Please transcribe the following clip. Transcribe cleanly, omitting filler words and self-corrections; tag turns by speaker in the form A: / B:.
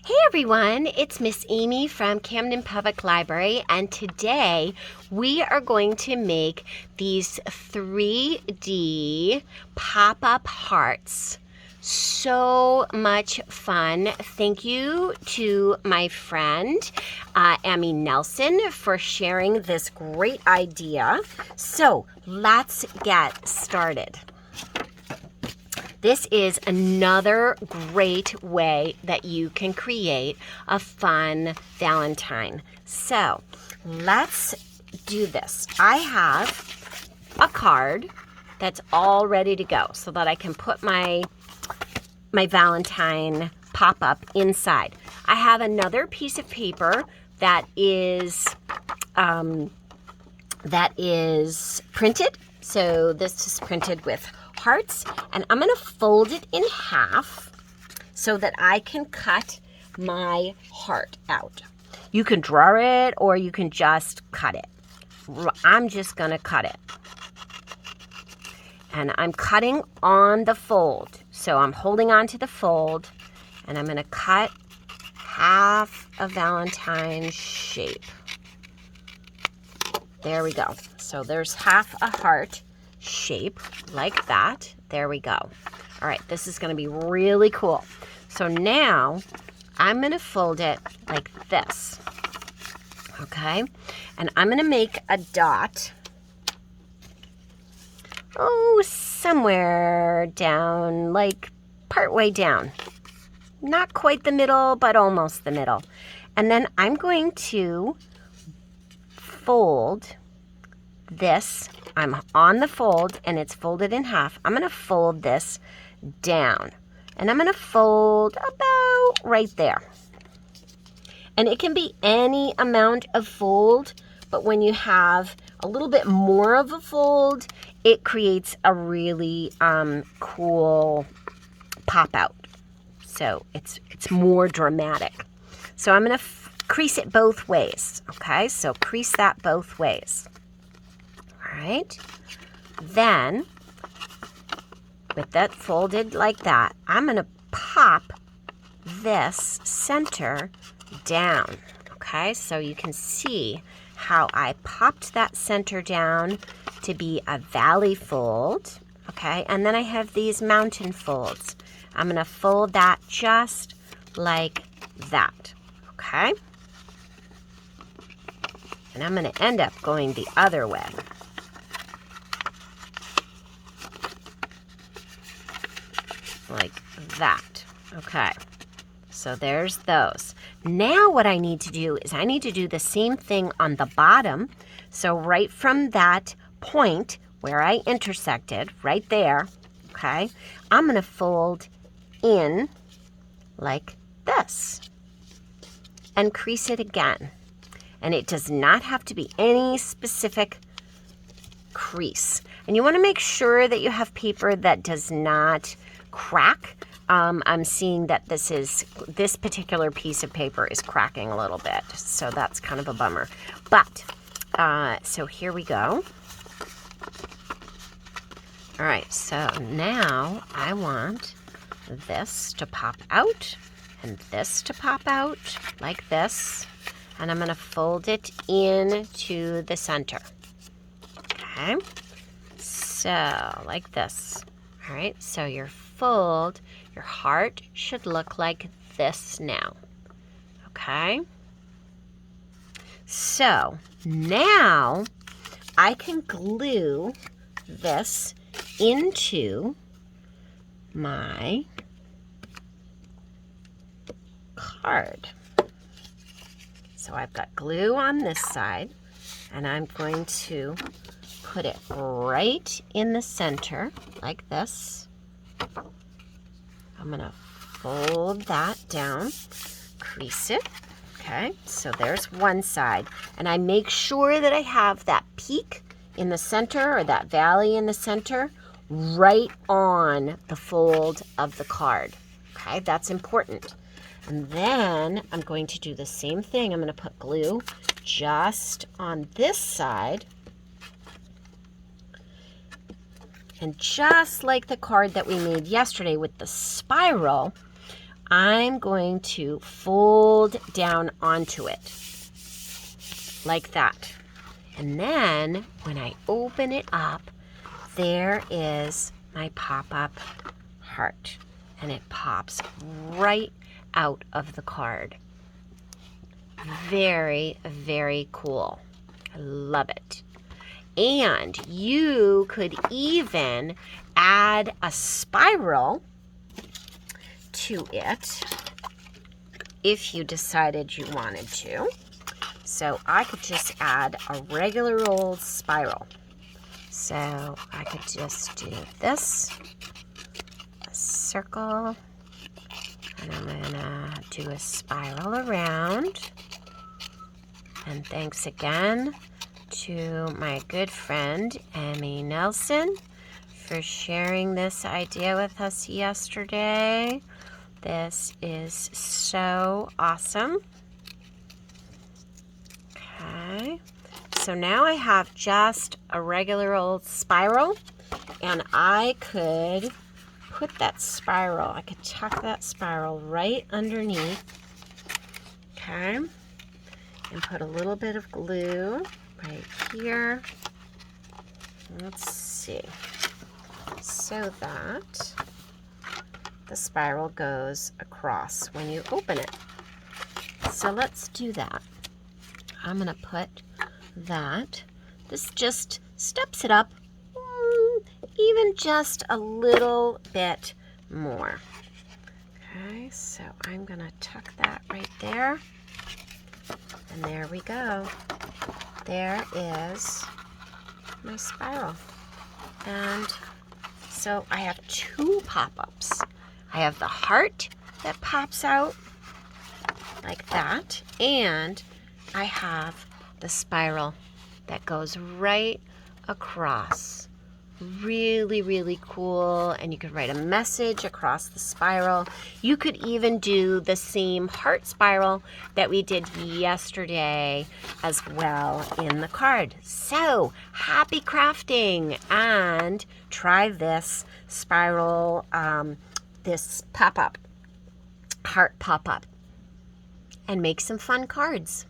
A: Hey everyone, it's Miss Amy from Camden Public Library, and today we are going to make these 3D pop-up hearts. So much fun. Thank you to my friend Amy Nelson for sharing this great idea. So let's get started. This is another great way that you can create a fun Valentine. So let's do this. I have a card that's all ready to go so that I can put my Valentine pop-up inside. I have another piece of paper that is printed. So this is printed with hearts, and I'm going to fold it in half so that I can cut my heart out. You can draw it or you can just cut it. I'm just going to cut it. And I'm cutting on the fold. So I'm holding on to the fold and I'm going to cut half a Valentine shape. There we go. So there's half a heart shape like that. There we go. All right, this is going to be really cool. So now I'm going to fold it like this. Okay, and I'm going to make a dot. Oh, somewhere down, like partway down. Not quite the middle, but almost the middle. And then I'm going to fold this. I'm on the fold and it's folded in half. I'm going to fold this down and I'm going to fold about right there. And it can be any amount of fold, but when you have a little bit more of a fold, it creates a really cool pop out. So it's more dramatic. So I'm going to crease it both ways. Okay, so crease that both ways. All right, then with that folded like that, I'm going to pop this center down. Okay, so you can see how I popped that center down to be a valley fold. Okay, and then I have these mountain folds. I'm going to fold that just like that. Okay, and I'm going to end up going the other way. Like that. Okay, so there's those. Now what I need to do is I need to do the same thing on the bottom. So right from that point where I intersected, right there, okay, I'm going to fold in like this and crease it again. And it does not have to be any specific crease. And you want to make sure that you have paper that does not crack. I'm seeing that this particular piece of paper is cracking a little bit, so that's kind of a bummer. But so here we go. All right, so now I want this to pop out and this to pop out like this, and I'm going to fold it into the center. Okay, so like this. All right, so your heart should look like this now. Okay, so now I can glue this into my card. So I've got glue on this side and I'm going to put it right in the center like this. I'm going to fold that down, crease it. Okay, so there's one side. And I make sure that I have that peak in the center or that valley in the center right on the fold of the card. Okay, that's important. And then I'm going to do the same thing. I'm going to put glue just on this side. And just like the card that we made yesterday with the spiral, I'm going to fold down onto it like that. And then when I open it up, there is my pop-up heart. And it pops right out of the card. Very, very cool. I love it. And you could even add a spiral to it if you decided you wanted to. So I could just add a regular old spiral. So I could just do this, a circle, and I'm gonna do a spiral around. And thanks again to my good friend Emmy Nelson for sharing this idea with us yesterday. This is so awesome. Okay, so now I have just a regular old spiral, and I could put that spiral, I could tuck that spiral right underneath, okay, and put a little bit of glue right here. Let's see, so that the spiral goes across when you open it. So let's do that. I'm gonna put that. This just steps it up even just a little bit more. Okay, so I'm gonna tuck that right there. And there we go. There is my spiral. And so I have two pop-ups. I have the heart that pops out like that, and I have the spiral that goes right across. Really, really cool. And you could write a message across the spiral. You could even do the same heart spiral that we did yesterday as well in the card. So happy crafting, and try this spiral, this pop-up, heart pop-up, and make some fun cards.